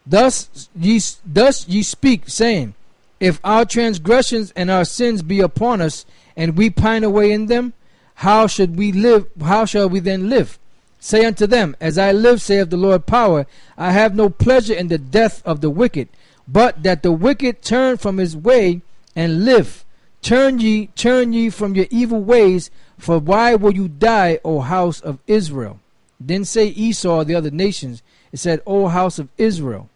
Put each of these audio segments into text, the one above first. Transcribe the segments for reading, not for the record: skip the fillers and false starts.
Thus ye speak, saying, if our transgressions and our sins be upon us, and we pine away in them, how should we live? How shall we then live? Say unto them, as I live, saith the Lord power, I have no pleasure in the death of the wicked, but that the wicked turn from his way and live. Turn ye from your evil ways, for why will you die, O house of Israel? Didn't say Esau or the other nations. It said, O house of Israel.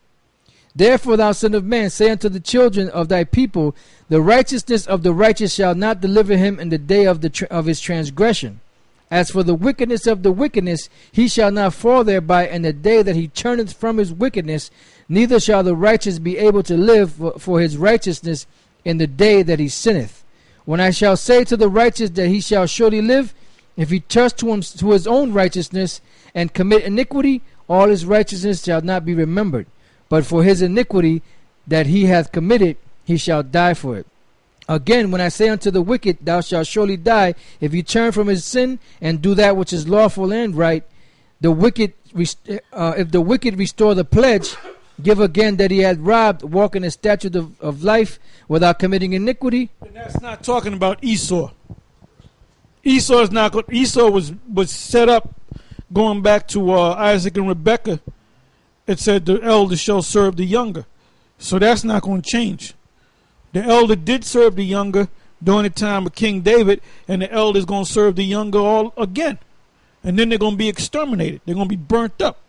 Therefore, thou son of man, say unto the children of thy people, the righteousness of the righteous shall not deliver him in the day of his transgression. As for the wickedness of the wickedness, he shall not fall thereby in the day that he turneth from his wickedness, neither shall the righteous be able to live for his righteousness in the day that he sinneth. When I shall say to the righteous that he shall surely live, if he trust to his own righteousness and commit iniquity, all his righteousness shall not be remembered. But for his iniquity that he hath committed, he shall die for it. Again, when I say unto the wicked, thou shalt surely die, if he turn from his sin and do that which is lawful and right, if the wicked restore the pledge, give again that he had robbed, walk in the statute of life without committing iniquity. And that's not talking about Esau. Esau was set up going back to Isaac and Rebekah. It said the elder shall serve the younger. So that's not going to change. The elder did serve the younger during the time of King David, and the elder is going to serve the younger all again. And then they're going to be exterminated. They're going to be burnt up.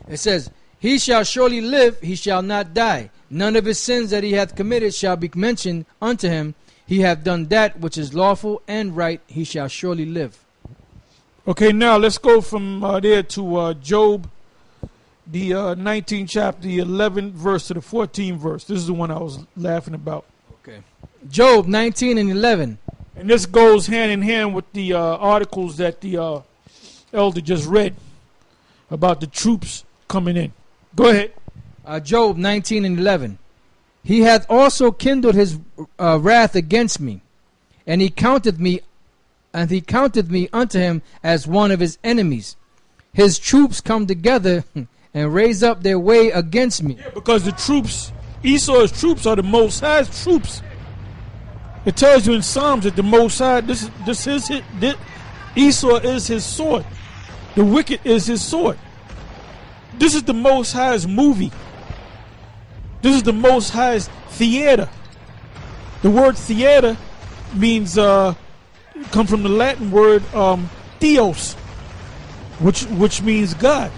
It says, he shall surely live, he shall not die. None of his sins that he hath committed shall be mentioned unto him. He hath done that which is lawful and right, he shall surely live. Okay, now let's go from there to Job, the 19th chapter, the 11th verse to the 14th verse. This is the one I was laughing about. Okay. Job 19 and 11. And this goes hand in hand with the articles that the elder just read about the troops coming in. Go ahead. Job 19 and 11. He hath also kindled his wrath against me, and he counteth me unto him as one of his enemies. His troops come together and raise up their way against me. Yeah, because the troops, Esau's troops, are the Most High's troops. It tells you in Psalms that the Most High, Esau is his sword. The wicked is his sword. This is the Most High's movie. This is the Most High's theater. The word theater means, come from the Latin word theos, which means God.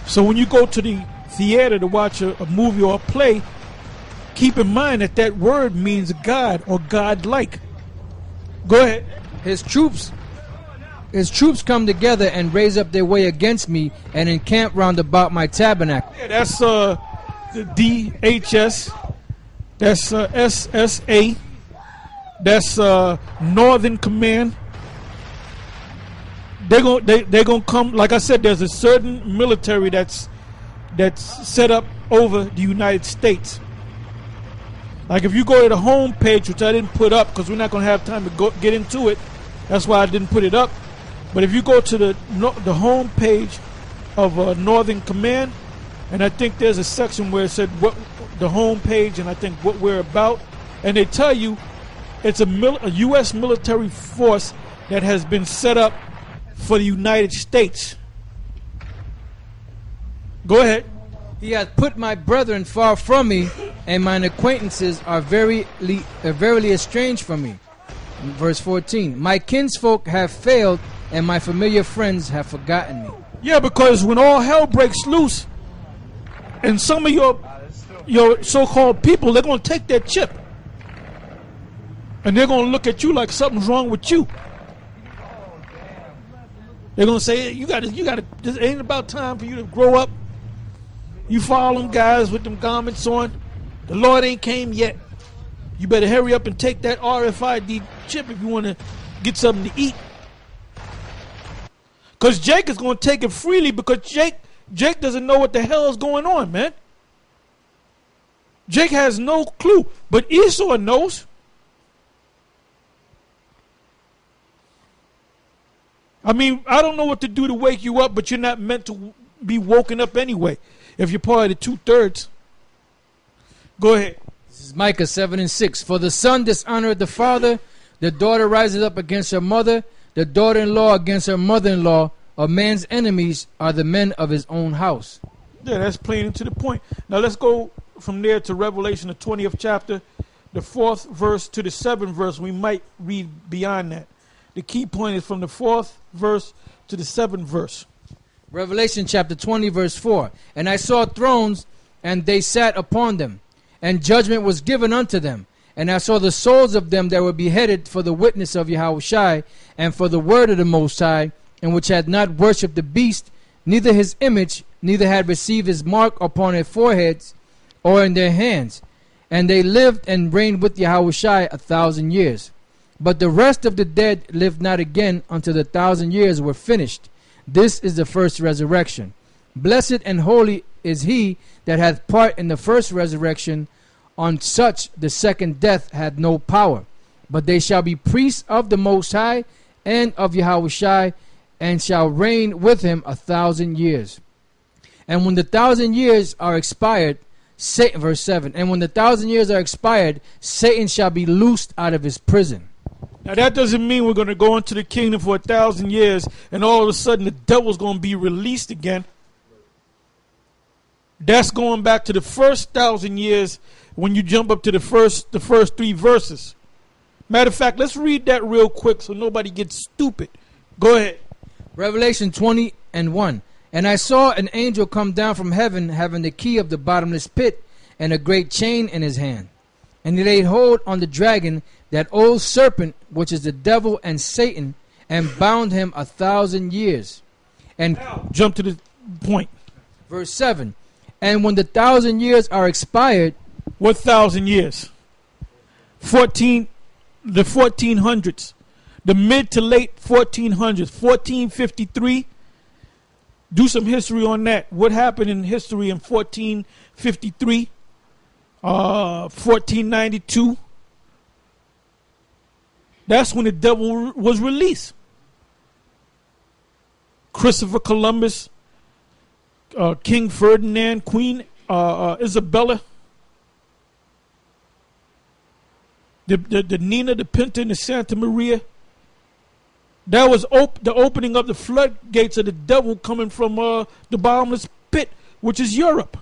So when you go to the theater to watch a movie or a play, keep in mind that that word means God or God-like. Go ahead. His troops come together and raise up their way against me and encamp round about my tabernacle. Yeah, that's the DHS. That's SSA. That's Northern Command. They're gonna come. Like I said, there's a certain military that's set up over the United States. Like if you go to the home page, which I didn't put up because we're not gonna have time to get into it. That's why I didn't put it up. But if you go to the home page of Northern Command, and I think there's a section where it said what the home page and I think what we're about, and they tell you it's a U.S. military force that has been set up for the United States. Go ahead. He hath put my brethren far from me, and mine acquaintances are verily estranged from me. Verse 14. My kinsfolk have failed, and my familiar friends have forgotten me. Yeah, because when all hell breaks loose, and some of your so-called people, they're going to take that chip, and they're going to look at you like something's wrong with you. They're going to say, you got to, this ain't about time for you to grow up. You follow them guys with them garments on. The Lord ain't came yet. You better hurry up and take that RFID chip if you want to get something to eat. Because Jake is going to take it freely because Jake doesn't know what the hell is going on, man. Jake has no clue, but Esau knows. I mean, I don't know what to do to wake you up, but you're not meant be woken up anyway if you're part of the 2/3. Go ahead. This is Micah 7 and 6. For the son dishonoreth the father, the daughter rises up against her mother, the daughter-in-law against her mother-in-law. A man's enemies are the men of his own house. Yeah, that's plain and to the point. Now let's go from there to Revelation, the 20th chapter, the 4th verse to the 7th verse. We might read beyond that. The key point is from the 4th verse to the 7th verse. Revelation chapter 20 verse 4. And I saw thrones, and they sat upon them, and judgment was given unto them. And I saw the souls of them that were beheaded for the witness of Yahushua, and for the word of the Most High, and which had not worshipped the beast, neither his image, neither had received his mark upon their foreheads or in their hands. And they lived and reigned with Yahushua 1,000 years. But the rest of the dead lived not again until the 1,000 years were finished. This is the first resurrection. Blessed and holy is he that hath part in the first resurrection. On such the second death had no power. But they shall be priests of the Most High and of Yahushua, and shall reign with him 1,000 years. And when the 1,000 years are expired, Satan, verse 7, and when the 1,000 years are expired, Satan shall be loosed out of his prison. Now that doesn't mean we're going to go into the kingdom for 1,000 years and all of a sudden the devil's going to be released again. That's going back to the first 1,000 years when you jump up to the first 3 verses. Matter of fact, let's read that real quick so nobody gets stupid. Go ahead. Revelation 20 and 1. And I saw an angel come down from heaven, having the key of the bottomless pit, and a great chain in his hand. And he laid hold on the dragon, that old serpent, which is the devil and Satan, and bound him 1,000 years. And now, jump to the point. Verse 7. And when the 1,000 years are expired. What 1,000 years? The 1400s. The mid to late 1400s. 1453. Do some history on that. What happened in history in 1453? 1492. That's when the devil was released. Christopher Columbus, King Ferdinand, Queen Isabella, the Nina, the Pinta, and the Santa Maria. That was the opening of the floodgates of the devil coming from the bottomless pit, which is Europe,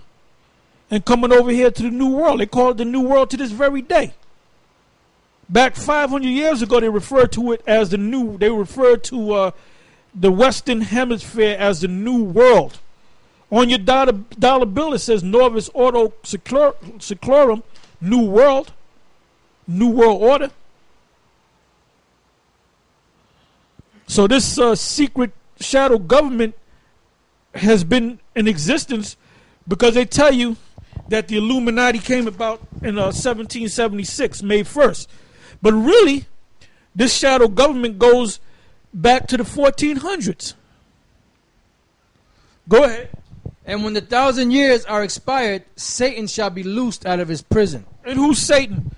and coming over here to the New World. They call it the New World to this very day. Back 500 years ago, they referred to it as the New. They referred to the Western Hemisphere as the New World. On your dollar bill, it says Novus Ordo Seclorum, New World, New World Order. So this secret shadow government has been in existence because they tell you that the Illuminati came about in 1776, May 1st. But really, this shadow government goes back to the 1400s. Go ahead. And when the 1,000 years are expired, Satan shall be loosed out of his prison. And who's Satan?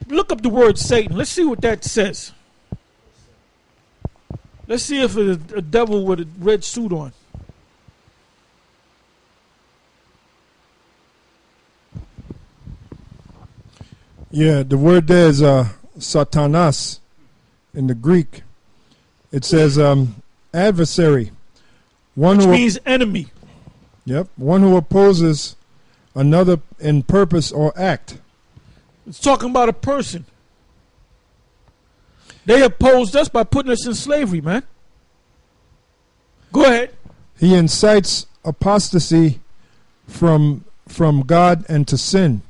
Look up the word Satan. Let's see what that says. Let's see if it's a devil with a red suit on. Yeah, the word there is Satanas in the Greek. It says adversary. Which means enemy. Yep, one who opposes another in purpose or act. It's talking about a person. They opposed us by putting us in slavery, man. Go ahead. He incites apostasy from God and to sin.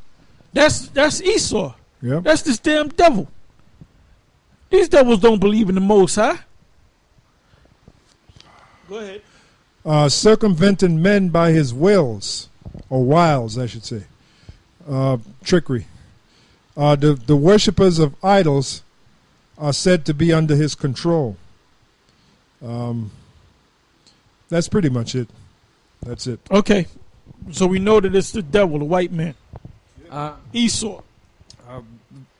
That's Esau. Yep. That's this damn devil. These devils don't believe in the Most High. Go ahead. Circumventing men by his wills, or wiles, I should say. Trickery. The worshippers of idols are said to be under his control. That's pretty much it. That's it. Okay. So we know that it's the devil, the white man. Esau.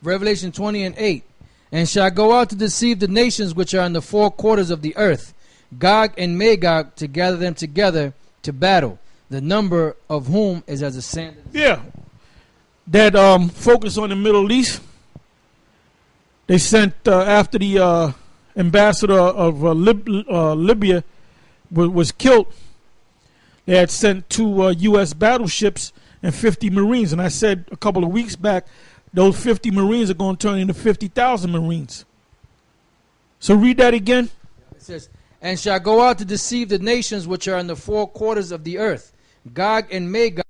Revelation 20 and 8. And shall go out to deceive the nations which are in the four quarters of the earth, Gog and Magog, to gather them together, to battle, the number of whom is as the sand. Yeah. That focus on the Middle East. They sent after the ambassador of Libya was killed. They had sent 2 U.S. battleships and 50 Marines. And I said a couple of weeks back, those 50 Marines are going to turn into 50,000 Marines. So read that again. It says, and shall go out to deceive the nations which are in the 4 quarters of the earth, Gog and Magog,